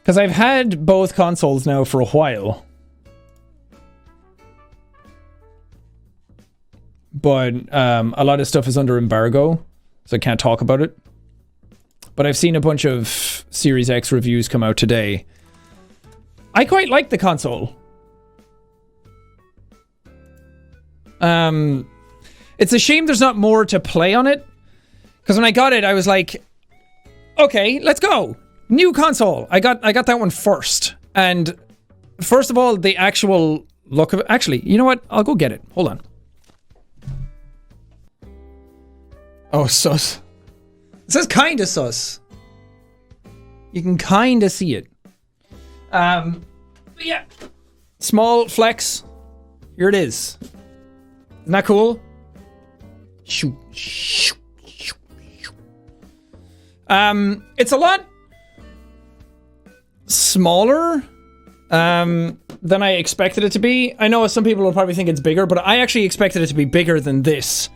Because I've had both consoles now for a while. But a lot of stuff is under embargo, so I can't talk about it. But I've seen a bunch of Series X reviews come out today. I quite like the console. It's a shame there's not more to play on it. Because when I got it, I was like, okay, let's go. New console. I got that one first. And first of all, the actual look of it. Actually, you know what? I'll go get it. Hold on. Oh, sus. It says kinda sus. You can kinda see it. But yeah. Small flex. Here it is. Isn't that cool? Shoot. It's a lot smaller than I expected it to be. I know some people will probably think it's bigger, but I actually expected it to be bigger than this.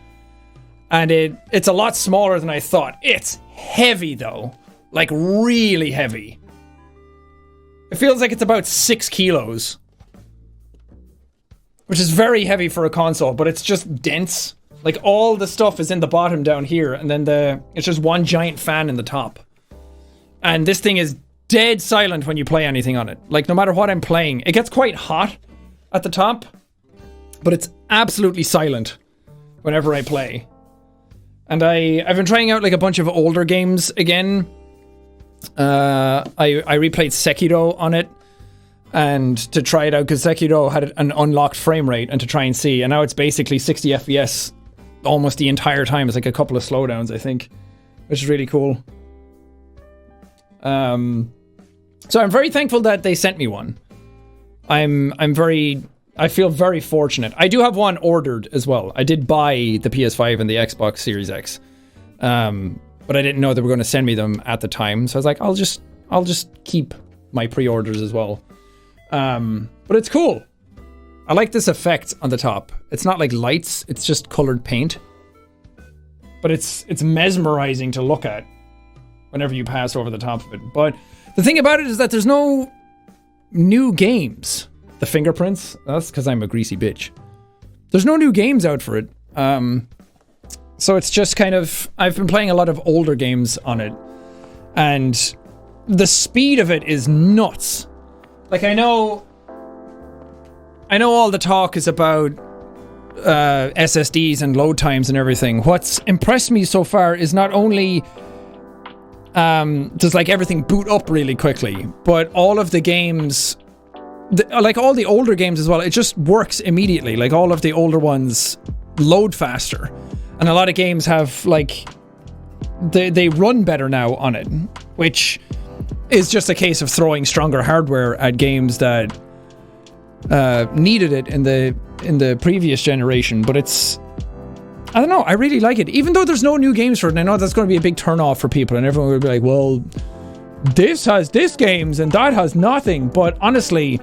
And it's a lot smaller than I thought. It's heavy though. Like really heavy. It feels like it's about 6 kilos. Which is very heavy for a console, but it's just dense. Like all the stuff is in the bottom down here, and then it's just one giant fan in the top. And this thing is dead silent when you play anything on it. Like no matter what I'm playing, it gets quite hot at the top, but it's absolutely silent whenever I play. And I've been trying out like a bunch of older games again. I replayed Sekiro on it, and to try it out because Sekiro had an unlocked frame rate, and to try and see, and now it's basically 60 FPS almost the entire time. It's like a couple of slowdowns, I think, which is really cool. So I'm very thankful that they sent me one. I feel very fortunate. I do have one ordered as well. I did buy the PS5 and the Xbox Series X. But I didn't know they were going to send me them at the time. So I was like, I'll just keep my pre-orders as well. But it's cool. I like this effect on the top. It's not like lights, it's just colored paint. But it's mesmerizing to look at whenever you pass over the top of it. But the thing about it is that there's no new games. The fingerprints, that's because I'm a greasy bitch. There's no new games out for it. So it's just kind of, I've been playing a lot of older games on it, and the speed of it is nuts. Like I know all the talk is about SSDs and load times and everything. What's impressed me so far is not only does like everything boot up really quickly, but all of the games, like all the older games as well, it just works immediately. Like all of the older ones load faster, and a lot of games have like they run better now on it, which is just a case of throwing stronger hardware at games that needed it in the previous generation. But it's, I don't know, I really like it, even though there's no new games for it. And I know that's going to be a big turn off for people, and everyone will be like, well, this has this games and that has nothing. But honestly,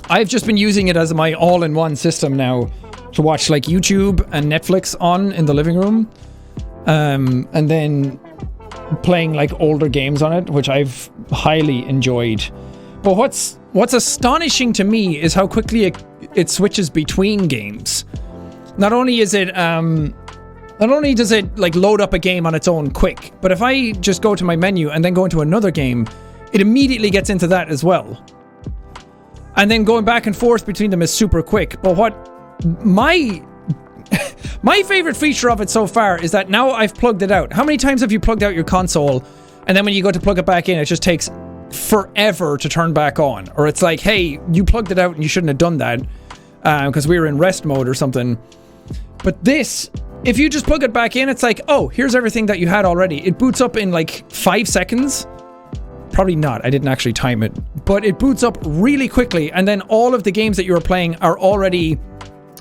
I've just been using it as my all-in-one system now to watch like YouTube and Netflix on in the living room, and then playing like older games on it, which I've highly enjoyed. But what's astonishing to me is how quickly it switches between games. Not only does it like load up a game on its own quick, but if I just go to my menu and then go into another game, it immediately gets into that as well. And then going back and forth between them is super quick. But what my favorite feature of it so far is that now I've plugged it out. How many times have you plugged out your console, and then when you go to plug it back in, it just takes forever to turn back on? Or it's like, hey, you plugged it out and you shouldn't have done that because we were in rest mode or something. But this, if you just plug it back in, it's like, oh, here's everything that you had already. It boots up in like 5 seconds. Probably not, I didn't actually time it. But it boots up really quickly, and then all of the games that you were playing are already...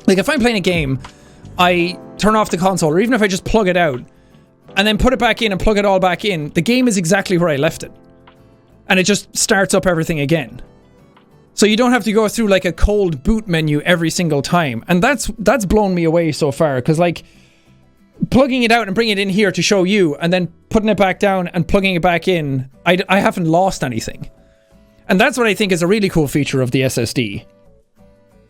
Like if I'm playing a game, I turn off the console, or even if I just plug it out, and then put it back in and plug it all back in, the game is exactly where I left it. And it just starts up everything again. So you don't have to go through like a cold boot menu every single time. And that's blown me away so far, because like plugging it out and bringing it in here to show you, and then putting it back down and plugging it back in, I haven't lost anything. And that's what I think is a really cool feature of the SSD.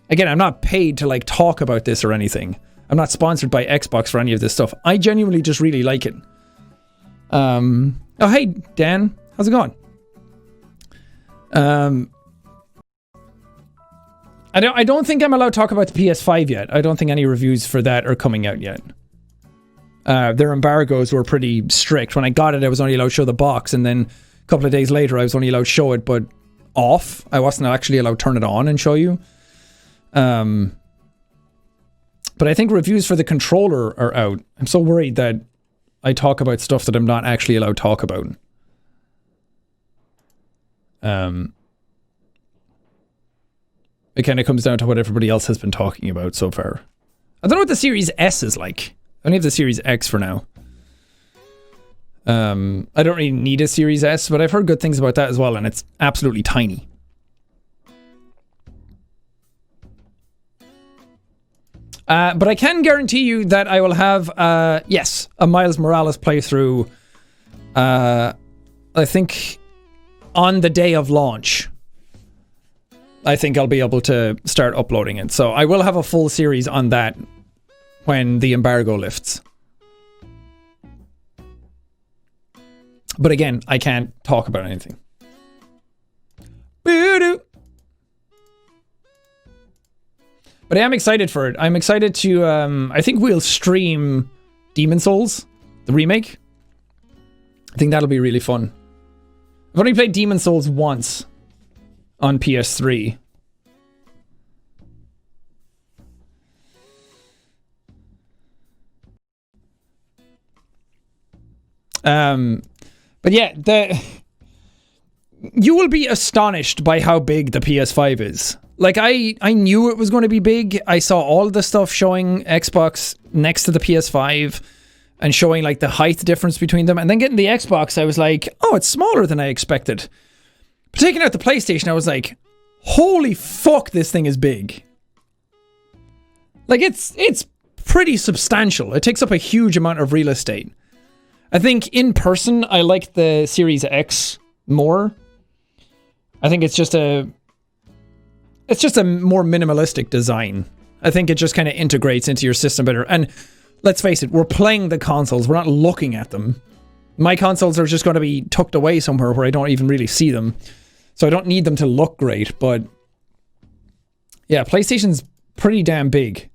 Again, I'm not paid to like talk about this or anything. I'm not sponsored by Xbox for any of this stuff. I genuinely just really like it. Oh, hey, Dan. How's it going? I don't think I'm allowed to talk about the PS5 yet. I don't think any reviews for that are coming out yet. Their embargoes were pretty strict. When I got it, I was only allowed to show the box, and then a couple of days later, I was only allowed to show it, but off. I wasn't actually allowed to turn it on and show you. But I think reviews for the controller are out. I'm so worried that I talk about stuff that I'm not actually allowed to talk about. It kind of comes down to what everybody else has been talking about so far. I don't know what the Series S is like. I only have the Series X for now. I don't really need a Series S, but I've heard good things about that as well, and it's absolutely tiny. But I can guarantee you that I will have, yes, a Miles Morales playthrough, I think, on the day of launch. I think I'll be able to start uploading it. So I will have a full series on that when the embargo lifts. But again, I can't talk about anything. Boo-doo. But I am excited for it. I'm excited to, I think we'll stream Demon Souls, the remake. I think that'll be really fun. I've only played Demon Souls once on PS3. But yeah, you will be astonished by how big the PS5 is. Like, I knew it was going to be big. I saw all the stuff showing Xbox next to the PS5 and showing like the height difference between them. And then getting the Xbox, I was like, oh, it's smaller than I expected. But taking out the PlayStation, I was like, holy fuck, this thing is big. Like, it's pretty substantial. It takes up a huge amount of real estate. I think in person, I like the Series X more. I think it's just a more minimalistic design. I think it just kind of integrates into your system better. And let's face it, we're playing the consoles. We're not looking at them. My consoles are just going to be tucked away somewhere where I don't even really see them. So I don't need them to look great. But yeah, PlayStation's pretty damn big.